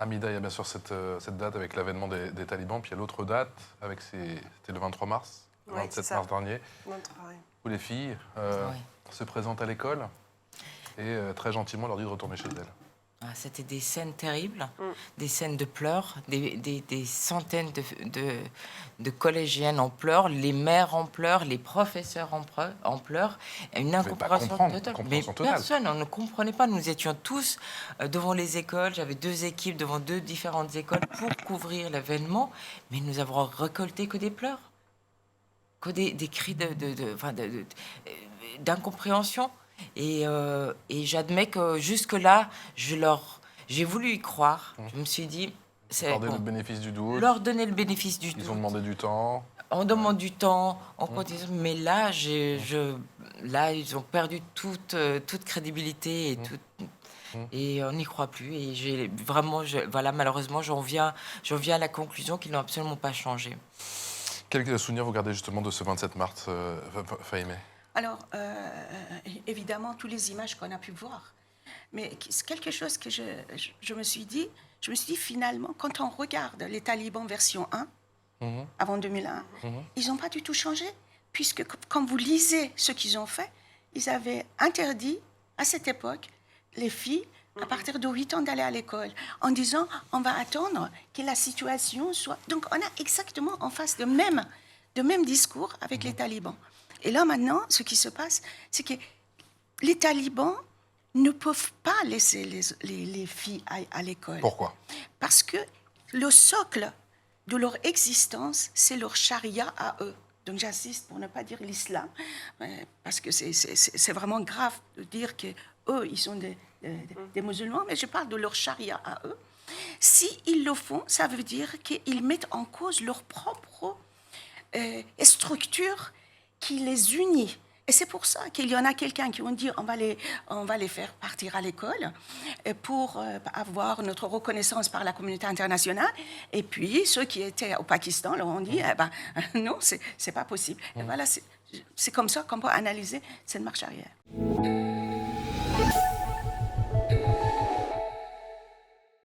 Hamida, il y a bien sûr cette date avec l'avènement des talibans, puis il y a l'autre date, c'était le 23 mars, le Oui, 27 c'est ça. mars dernier, 23, oui. où les filles Oui. se présentent à l'école et très gentiment leur dit de retourner chez elles. Ah, c'était des scènes terribles, Mm. des scènes de pleurs, des centaines de collégiennes en pleurs, les mères en pleurs, les professeurs en pleurs, une incompréhension totale. Mais incompréhension totale. personne, on ne comprenait pas. Nous étions tous devant les écoles. J'avais 2 équipes devant 2 différentes écoles pour couvrir l'événement, mais nous avons récolté que des pleurs, que des cris d'incompréhension. Et j'admets que jusque-là, j'ai voulu y croire. Je me suis dit, c'est Accorder bon. le bénéfice du doute, Leur donner le bénéfice du doute. ils ont demandé du temps. On demande du temps, on continue. Mais là, là, ils ont perdu toute crédibilité et on n'y croit plus. Et j'ai vraiment, voilà, malheureusement, j'en viens à la conclusion qu'ils n'ont absolument pas changé. Quel souvenir vous gardez justement de ce 27 mars, Fahimé? Alors, évidemment, toutes les images qu'on a pu voir. Mais c'est quelque chose que je me suis dit, finalement, quand on regarde les talibans version 1, avant 2001, ils n'ont pas du tout changé, puisque quand vous lisez ce qu'ils ont fait, ils avaient interdit, à cette époque, les filles, à partir de 8 ans, d'aller à l'école, en disant, on va attendre que la situation soit... Donc, on a exactement en face de même discours avec les talibans. Et là, maintenant, ce qui se passe, c'est que les talibans ne peuvent pas laisser les filles à l'école. Pourquoi? Parce que le socle de leur existence, c'est leur charia à eux. Donc j'insiste pour ne pas dire l'islam, parce que c'est vraiment grave de dire qu'eux, ils sont des musulmans, mais je parle de leur charia à eux. S'ils le font, ça veut dire qu'ils mettent en cause leur propre structure qui les unit. Et c'est pour ça qu'il y en a quelqu'un qui ont dit on va les faire partir à l'école pour avoir notre reconnaissance par la communauté internationale. Et puis ceux qui étaient au Pakistan leur ont dit non, c'est pas possible. Et voilà, c'est comme ça qu'on peut analyser cette marche arrière.